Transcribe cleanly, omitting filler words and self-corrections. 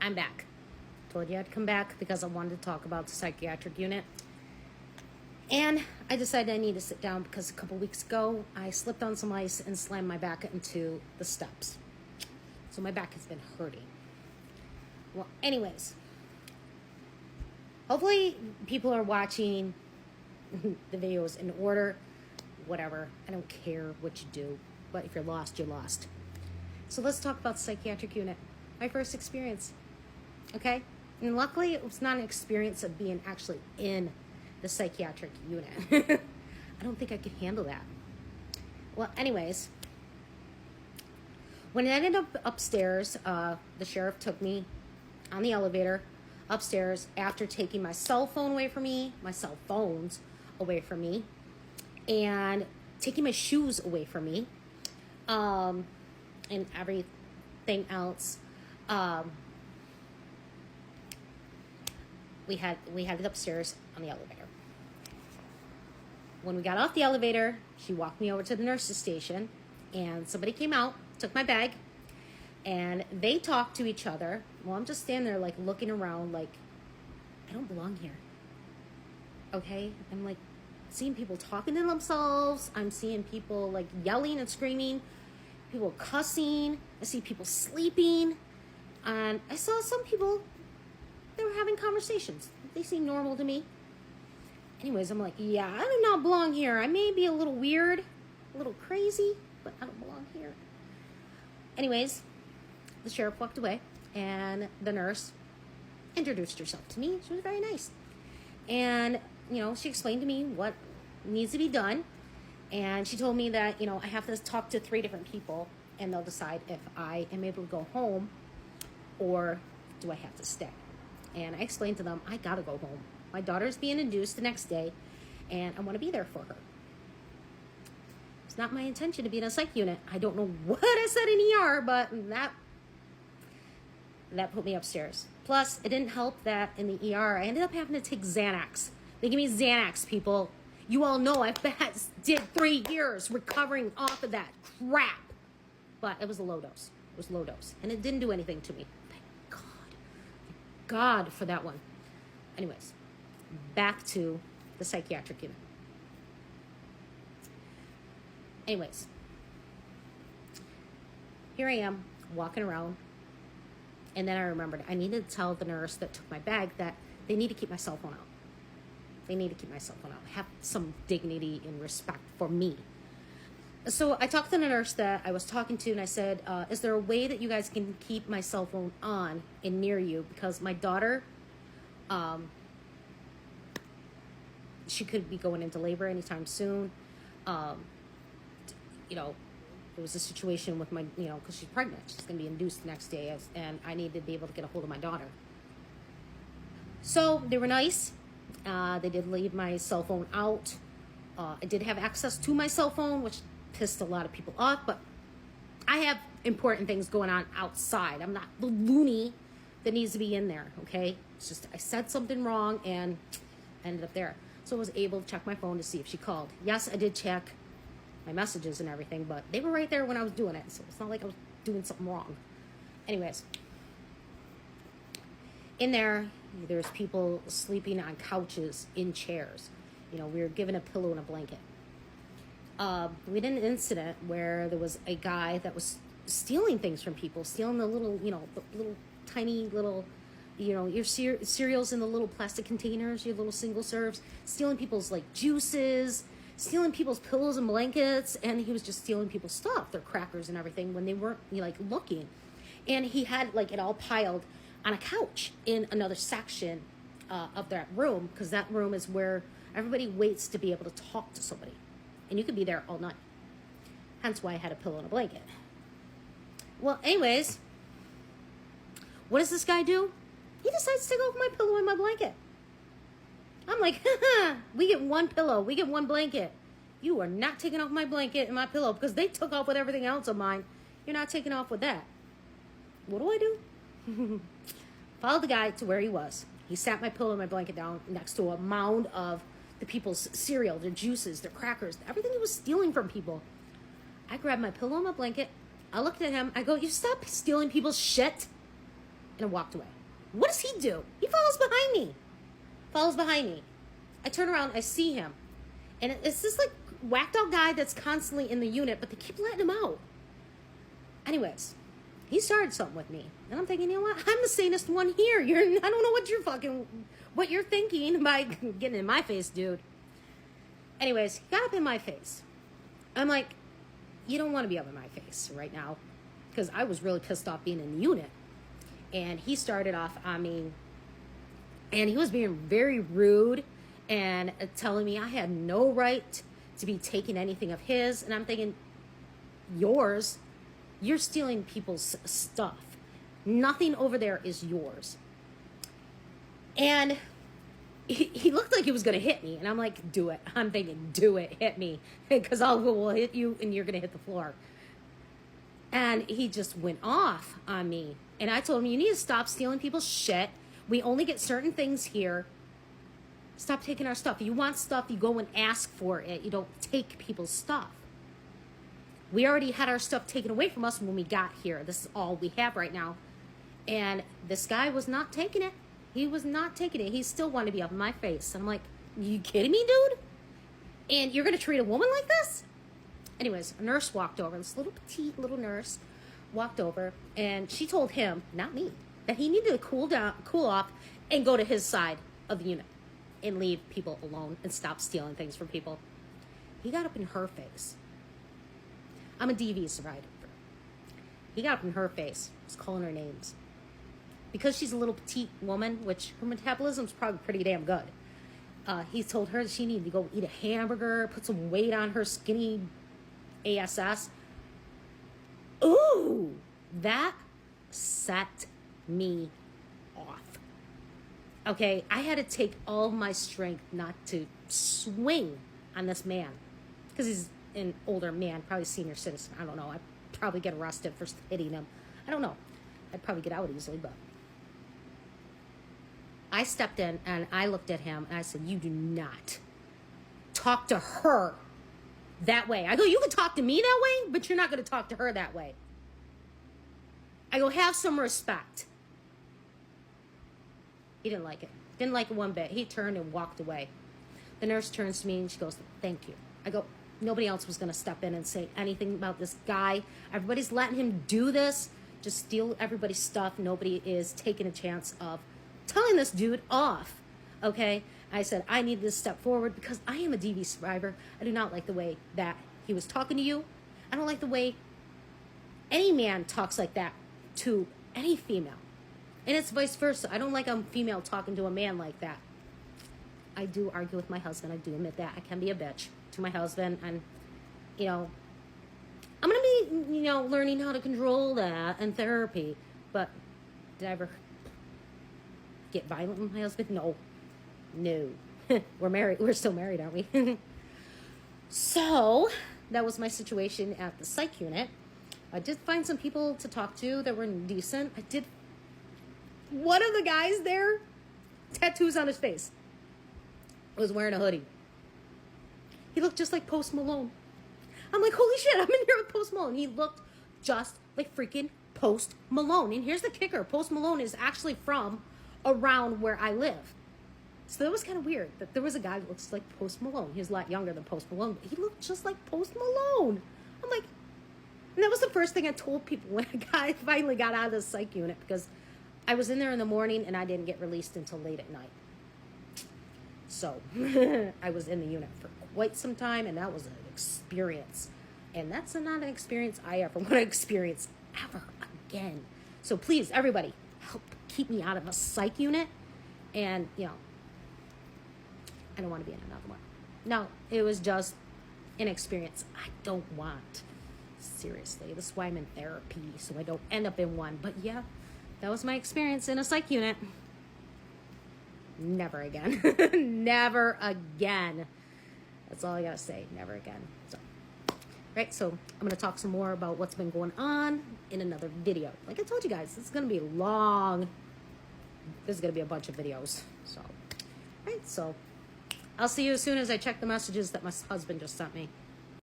I'm back. Told you I'd come back because I wanted to talk about the psychiatric unit. And I decided I need to sit down because a couple weeks ago, I slipped on some ice and slammed my back into the steps. So my back has been hurting. Well, anyways, hopefully people are watching the videos in order. Whatever. I don't care what you do. But if you're lost, you're lost. So let's talk about the psychiatric unit. My first experience. Okay? And luckily, it was not an experience of being actually in the psychiatric unit. I don't think I could handle that. Well, anyways, when it ended up upstairs, the sheriff took me on the elevator upstairs after taking my cell phone away from me, my cell phones away from me, and taking my shoes away from me, and everything else. We headed upstairs on the elevator. When we got off the elevator, she walked me over to the nurse's station, and somebody came out, took my bag, and they talked to each other. Well, I'm just standing there, like, looking around, like, I don't belong here. Okay? I'm, like, seeing people talking to themselves. I'm seeing people, like, yelling and screaming. People cussing. I see people sleeping. And I saw some people, they were having conversations. They seem normal to me. Anyways, I'm like, yeah, I do not belong here. I may be a little weird, a little crazy, but I don't belong here. Anyways, the sheriff walked away, and the nurse introduced herself to me. She was very nice. And, she explained to me what needs to be done. And she told me that, I have to talk to 3 different people, and they'll decide if I am able to go home or do I have to stay. And I explained to them, I gotta go home. My daughter's being induced the next day, and I want to be there for her. It's not my intention to be in a psych unit. I don't know what I said in ER, but that put me upstairs. Plus, it didn't help that in the ER, I ended up having to take Xanax. They give me Xanax, people. You all know I did 3 years recovering off of that crap. But it was a low dose. It was low dose. And it didn't do anything to me. Thank God. Thank God for that one. Anyways, back to the psychiatric unit. Anyways, here I am walking around. And then I remembered I needed to tell the nurse that took my bag that they need to keep my cell phone out. They need to keep my cell phone out. Have some dignity and respect for me. So I talked to the nurse that I was talking to, and I said, is there a way that you guys can keep my cell phone on and near you? Because my daughter, she could be going into labor anytime soon. There was a situation with my, because she's pregnant. She's going to be induced the next day, and I needed to be able to get a hold of my daughter. So they were nice. They did leave my cell phone out. I did have access to my cell phone, which pissed a lot of people off, but I have important things going on outside. I'm not the loony that needs to be in there, okay? It's just I said something wrong and ended up there. So I was able to check my phone to see if she called. Yes, I did check my messages and everything, but they were right there when I was doing it, so it's not like I was doing something wrong. Anyways, in there's people sleeping on couches, in chairs. We were given a pillow and a blanket. We had an incident where there was a guy that was stealing things from people, stealing the little, the little tiny little, your cereals in the little plastic containers, your little single serves, stealing people's juices, stealing people's pillows and blankets, and he was just stealing people's stuff, their crackers and everything when they weren't looking. And he had it all piled on a couch in another section of that room, because that room is where everybody waits to be able to talk to somebody. And you could be there all night. Hence why I had a pillow and a blanket. Well, anyways, what does this guy do? He decides to take off my pillow and my blanket. I'm like, we get one pillow, we get one blanket. You are not taking off my blanket and my pillow because they took off with everything else of mine. You're not taking off with that. What do I do? Followed the guy to where he was. He sat my pillow and my blanket down next to a mound of the people's cereal, their juices, their crackers, everything he was stealing from people. I grabbed my pillow and my blanket. I looked at him. I go, you stop stealing people's shit. and walked away. What does he do? He follows behind me. Follows behind me. I turn around, I see him. And it's this like whacked out guy that's constantly in the unit, but they keep letting him out. Anyways, he started something with me. And I'm thinking, you know what? I'm the sanest one here. I don't know what you're thinking by getting in my face, dude. Anyways, he got up in my face. I'm like, you don't want to be up in my face right now. Because I was really pissed off being in the unit. And he started off on me. And he was being very rude and telling me I had no right to be taking anything of his. And I'm thinking, yours? You're stealing people's stuff. Nothing over there is yours. And he looked like he was going to hit me. And I'm like, do it. I'm thinking, do it. Hit me. Because will hit you and you're going to hit the floor. And he just went off on me. And I told him, you need to stop stealing people's shit. We only get certain things here. Stop taking our stuff. If you want stuff, you go and ask for it. You don't take people's stuff. We already had our stuff taken away from us when we got here. This is all we have right now. And this guy was not taking it. He was not taking it. He still wanted to be up in my face. And I'm like, you kidding me, dude? And you're going to treat a woman like this? Anyways, a nurse walked over. This little petite little nurse walked over. And she told him, not me, that he needed to cool off, and go to his side of the unit and leave people alone and stop stealing things from people. He got up in her face. I'm a DV survivor. He got up in her face, was calling her names. Because she's a little petite woman, which her metabolism's probably pretty damn good. He told her that she needed to go eat a hamburger, put some weight on her skinny ASS. Ooh, that set me off. Okay, I had to take all my strength not to swing on this man. Because he's an older man, probably senior citizen. I don't know. I'd probably get arrested for hitting him. I don't know. I'd probably get out easily, but I stepped in and I looked at him and I said, you do not talk to her that way. I go, you can talk to me that way, but you're not going to talk to her that way. I go, have some respect. He didn't like it. Didn't like it one bit. He turned and walked away. The nurse turns to me and she goes, thank you. I go, nobody else was going to step in and say anything about this guy. Everybody's letting him do this. Just steal everybody's stuff. Nobody is taking a chance of telling this dude off. Okay? I said, I need to step forward because I am a DV survivor. I do not like the way that he was talking to you. I don't like the way any man talks like that to any female. And it's vice versa. I don't like a female talking to a man like that. I do argue with my husband. I do admit that. I can be a bitch to my husband. And, you know, I'm going to be, you know, learning how to control that in therapy. But did I ever get violent with my husband? No. We're married. We're still married, aren't we? So that was my situation at the psych unit. I did find some people to talk to that were decent. One of the guys there, tattoos on his face, was wearing a hoodie. He looked just like Post Malone. I'm like, holy shit, I'm in here with Post Malone. He looked just like freaking Post Malone. And here's the kicker. Post Malone is actually from around where I live. So that was kind of weird that there was a guy that looks like Post Malone. He was a lot younger than Post Malone, but he looked just like Post Malone. I'm like, and that was the first thing I told people when I finally got out of the psych unit, because I was in there in the morning and I didn't get released until late at night. So I was in the unit for quite some time, and that was an experience. And that's not an experience I ever want to experience ever again. So please, everybody, help keep me out of a psych unit. And, you know, I don't want to be in another one. No, it was just an experience I don't want. Seriously, this is why I'm in therapy, so I don't end up in one. But yeah, that was my experience in a psych unit. Never again. Never again. That's all I gotta say. Never again. So, right, so I'm gonna talk some more about what's been going on in another video. Like I told you guys, this is gonna be long. This is gonna be a bunch of videos. So, right, so I'll see you as soon as I check the messages that my husband just sent me.